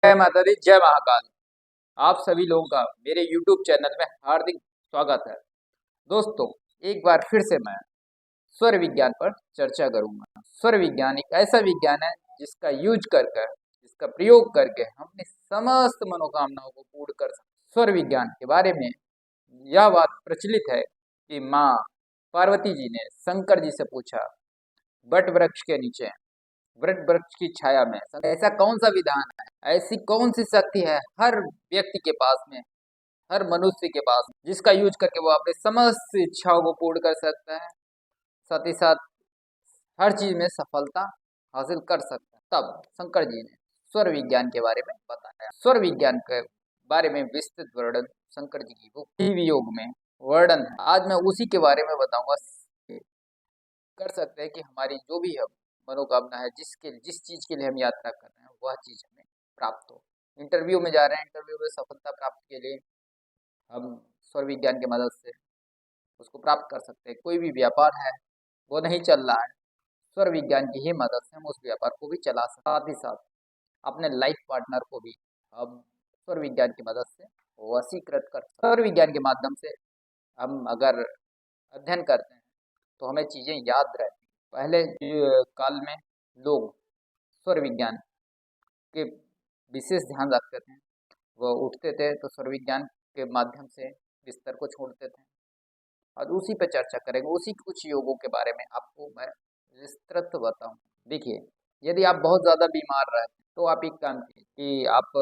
जय माता दी, जय महाकाल। आप सभी लोगों का मेरे YouTube चैनल में हार्दिक स्वागत है। दोस्तों, एक बार फिर से मैं स्वर विज्ञान पर चर्चा करूंगा। स्वर विज्ञान एक ऐसा विज्ञान है जिसका यूज करके, जिसका प्रयोग करके हम अपनी समस्त मनोकामनाओं को पूर्ण कर सकते। स्वर विज्ञान के बारे में यह बात प्रचलित है कि माँ पार्वती जी ने शंकर जी से पूछा, वट वृक्ष के नीचे, वट वृक्ष की छाया में ऐसा कौन सा विधान है, ऐसी कौन सी शक्ति है हर व्यक्ति के पास में, हर मनुष्य के पास में, जिसका यूज करके वो अपने समस्त इच्छाओं को पूर्ण कर सकता है, साथ ही साथ हर चीज में सफलता हासिल कर सकता है। तब शंकर जी ने स्वर विज्ञान के बारे में बताया। स्वर विज्ञान के बारे में विस्तृत वर्णन शंकर जी की बुक टीवी योग में वर्णन है। आज मैं उसी के बारे में बताऊंगा। कर सकते हैं कि हमारी जो भी हम मनोकामना है, जिस चीज के लिए हम यात्रा कर रहे हैं, वह चीज हमें प्राप्त हो। इंटरव्यू में जा रहे हैं, इंटरव्यू में सफलता प्राप्त के लिए हम स्वर विज्ञान की मदद से उसको प्राप्त कर सकते हैं। कोई भी व्यापार है वो नहीं चल रहा है, स्वर विज्ञान की ही मदद से हम उस व्यापार को भी चला सकते हैं। साथ ही साथ अपने लाइफ पार्टनर को भी हम स्वर विज्ञान की मदद से वशीकृत कर सकते हैं। स्वर विज्ञान के माध्यम से हम अगर अध्ययन करते हैं तो हमें चीजें याद रहती हैं। पहले काल में लोग स्वर विज्ञान के विशेष ध्यान रखते थे। वो उठते थे तो स्वर विज्ञान के माध्यम से बिस्तर को छोड़ते थे। और उसी पे चर्चा करेंगे, उसी कुछ योगों के बारे में आपको मैं विस्तृत बताऊं। देखिए, यदि आप बहुत ज़्यादा बीमार रहते हैं तो आप एक काम कीजिए कि आप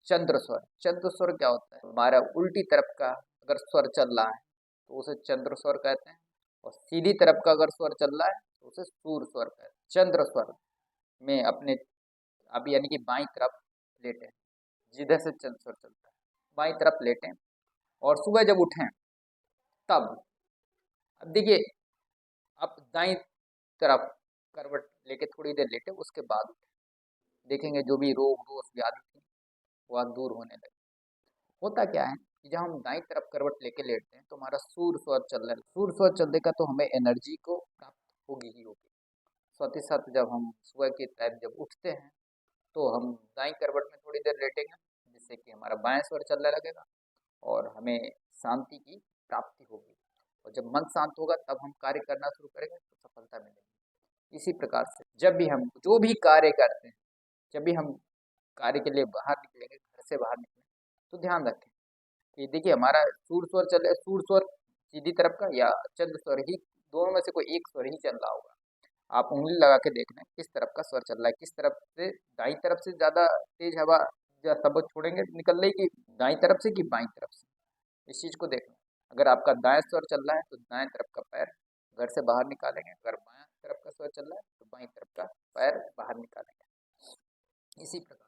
चंद्र स्वर क्या होता है, हमारा उल्टी तरफ का अगर स्वर चल रहा है तो उसे चंद्र स्वर कहते हैं, और सीधी तरफ का अगर स्वर चल रहा है तो उसे सूर स्वर कहते हैं। चंद्र स्वर में अपने आप यानी कि बाईं तरफ लेटें, जिधर से चंद्र स्वर चलता है बाईं तरफ लेटें, और सुबह जब उठें तब अब देखिए, आप दाईं तरफ करवट लेके थोड़ी देर लेटे, उसके बाद देखेंगे जो भी रोग दोष व्याधि थी वह दूर होने लगे। होता क्या है कि जब हम दाईं तरफ करवट लेके लेटते हैं तो हमारा सूर स्वर चलने लगता है। सूर स्वर चलने का तो हमें एनर्जी को प्राप्त होगी ही होगी। साथ ही साथ जब हम सुबह के टाइम जब उठते हैं तो हम दाईं करवट में थोड़ी देर लेटेंगे, जिससे कि हमारा बायां स्वर चलने लगेगा और हमें शांति की प्राप्ति होगी। और जब मन शांत होगा तब हम कार्य करना शुरू करेंगे तो सफलता मिलेगी। इसी प्रकार से जब भी हम जो भी कार्य करते हैं, जब भी हम कार्य के लिए बाहर निकलेंगे, घर से बाहर निकलें, तो ध्यान रखें कि देखिए हमारा सूर स्वर चले, सूर स्वर सीधी तरफ का या चंद्र स्वर ही, दोनों में से कोई एक स्वर ही चल रहा होगा। आप उंगली लगा के देखना किस तरफ का स्वर चल रहा है, किस तरफ से, दाईं तरफ से ज़्यादा तेज हवा या सब छोड़ेंगे निकल रही कि दाईं तरफ से कि बाईं तरफ से, इस चीज़ को देखना। अगर आपका दाएं स्वर चल रहा है तो दाएं तरफ का पैर घर से बाहर निकालेंगे, अगर बाएं तरफ का स्वर चल रहा है तो बाईं तरफ का पैर बाहर निकालेंगे। इसी प्रकार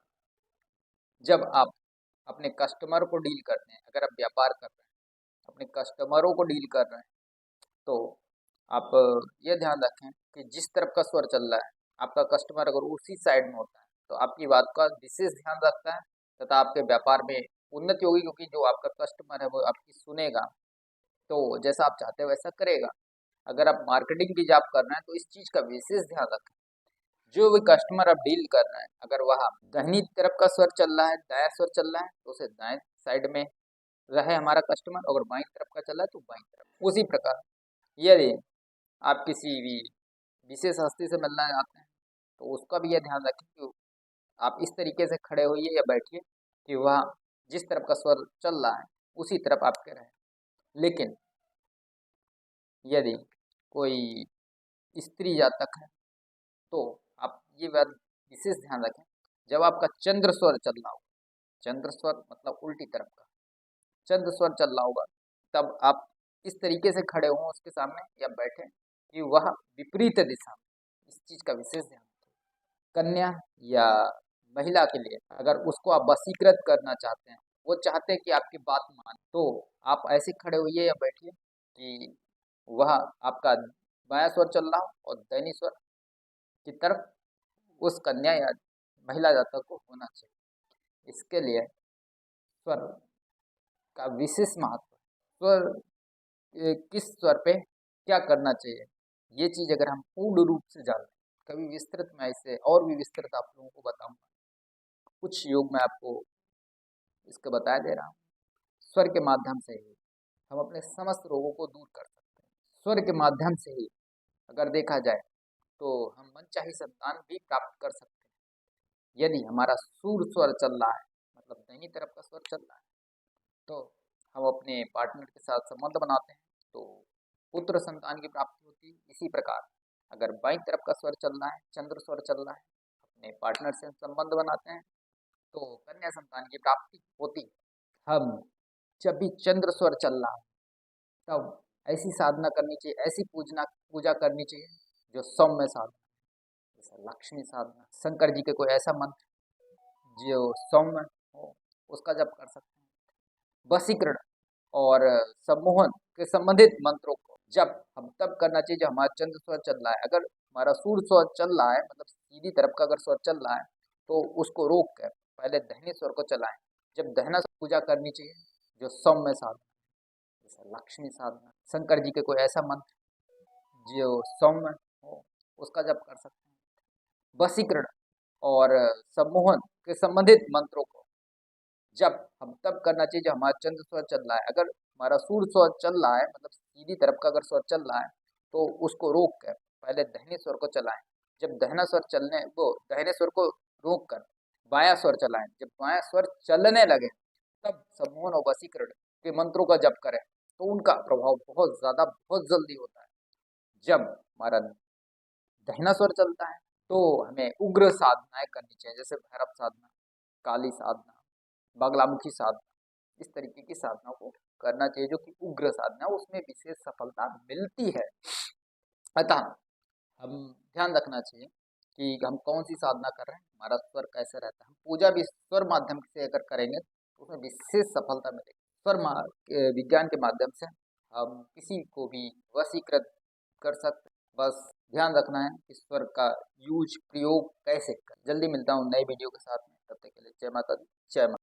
जब आप अपने कस्टमर को डील करते हैं, अगर आप व्यापार कर रहे हैं, अपने कस्टमरों को डील कर रहे हैं, तो आप ये ध्यान रखें कि जिस तरफ का स्वर चल रहा है, आपका कस्टमर अगर उसी साइड में होता है तो आपकी बात का विशेष ध्यान रखता है तथा आपके व्यापार में उन्नति होगी, क्योंकि जो आपका कस्टमर है वो आपकी सुनेगा, तो जैसा आप चाहते हो वैसा करेगा। अगर आप मार्केटिंग की जॉब कर रहे हैं तो इस चीज़ का विशेष ध्यान रखें। जो भी कस्टमर आप डील कर रहे हैं, अगर वह दाहिनी तरफ का स्वर चल रहा है, दायां स्वर चल रहा है, तो उसे दाएं साइड में रहे हमारा कस्टमर, अगर बाईं तरफ का चल रहा है तो बाईं तरफ। उसी प्रकार यदि आप किसी भी विशेष हस्ती से मिलना चाहते हैं तो उसका भी यह ध्यान रखें कि आप इस तरीके से खड़े होइए या बैठिए कि वह जिस तरफ का स्वर चल रहा है उसी तरफ आपके रहे। लेकिन यदि कोई स्त्री जातक है तो आप ये बात विशेष ध्यान रखें, जब आपका चंद्र स्वर चल रहा होगा, चंद्र स्वर मतलब उल्टी तरफ का चंद्र स्वर चल रहा होगा, तब आप इस तरीके से खड़े हों उसके सामने या बैठे कि वह विपरीत दिशा में, इस चीज़ का विशेष ध्यान रखें। कन्या या महिला के लिए अगर उसको आप वशीकृत करना चाहते हैं, वो चाहते हैं कि आपकी बात माने, तो आप ऐसे खड़े होइए या बैठिए कि वह आपका बायां स्वर चल रहा हो और दाहिनी स्वर की तरफ उस कन्या या महिला जातक को होना चाहिए। इसके लिए स्वर का विशेष महत्व है। स्वर किस स्वर पे क्या करना चाहिए, ये चीज़ अगर हम पूर्ण रूप से जान लें, कभी विस्तृत मैं इसे और भी विस्तृत आप लोगों को बताऊंगा। कुछ योग मैं आपको इसके बता दे रहा हूँ। स्वर के माध्यम से ही हम अपने समस्त रोगों को दूर कर सकते हैं। स्वर के माध्यम से ही अगर देखा जाए तो हम मनचाही संतान भी प्राप्त कर सकते हैं। यदि हमारा सूर स्वर चल रहा है, मतलब दाहिनी तरफ का स्वर चल रहा है, तो हम अपने पार्टनर के साथ संबंध बनाते हैं तो पुत्र संतान की प्राप्ति होती है। इसी प्रकार अगर बाईं तरफ का स्वर चल रहा है, चंद्र स्वर चल रहा है, अपने पार्टनर से संबंध बनाते हैं तो कन्या संतान की प्राप्ति होती है। हम जब भी चंद्र स्वर चल रहा है तब ऐसी साधना करनी चाहिए, ऐसी पूजा करनी चाहिए जो सौम्य साधना, जैसे लक्ष्मी साधना, शंकर जी के कोई ऐसा मंत्र जो सौम्य हो उसका जप कर सकते हैं। वशीकरण और सम्मोहन के संबंधित मंत्रों को जब हम तब करना चाहिए जब हमारा चंद्र स्वर चल रहा है। अगर हमारा सूर्य स्वर चल रहा है, मतलब सीधी तरफ का अगर स्वर चल रहा है, तो उसको रोक कर पहले दाहिने स्वर को चलाएं। जब दाहिना स्वर पूजा करनी चाहिए जो सौम्य साधना, जैसे लक्ष्मी साधना, शंकर जी के कोई ऐसा मंत्र जो सौम्य हो उसका जप कर सकते हैं। वशीकरण और सम्मोहन के संबंधित मंत्रों को जब हम तब करना चाहिए जब हमारा चंद्र स्वर चल रहा है। अगर हमारा सूर्य स्वर चल रहा है, मतलब सीधी तरफ का अगर स्वर चल रहा है, तो उसको रोक कर पहले दाहिने स्वर को चलाएं। जब दाहिना स्वर चलने वो दाहिने स्वर को रोक कर बायां स्वर चलाएं। जब बायां स्वर चलने लगे तब सम्मोहन और वशीकरण के मंत्रों का जप करें तो उनका प्रभाव बहुत ज्यादा बहुत जल्दी होता है। जब हमारा दाहिना स्वर चलता है तो हमें उग्र साधनाएं करनी चाहिए, जैसे भैरव साधना, काली साधना, बगलामुखी साधना। इस तरीके की साधना को करना चाहिए जो कि उग्र साधना, उसमें विशेष सफलता मिलती है। अतः हम ध्यान रखना चाहिए कि हम कौन सी साधना कर रहे हैं, हमारा स्वर कैसे रहता है। हम पूजा भी स्वर माध्यम से अगर करेंगे तो उसमें विशेष सफलता मिलेगी। विज्ञान के माध्यम से हम किसी को भी वशीकृत कर सकते हैं। बस ध्यान रखना है कि स्वर का प्रयोग कैसे करें। जल्दी मिलता हूँ नए वीडियो के साथ में, तब तक के लिए जय माता दी, जय माता।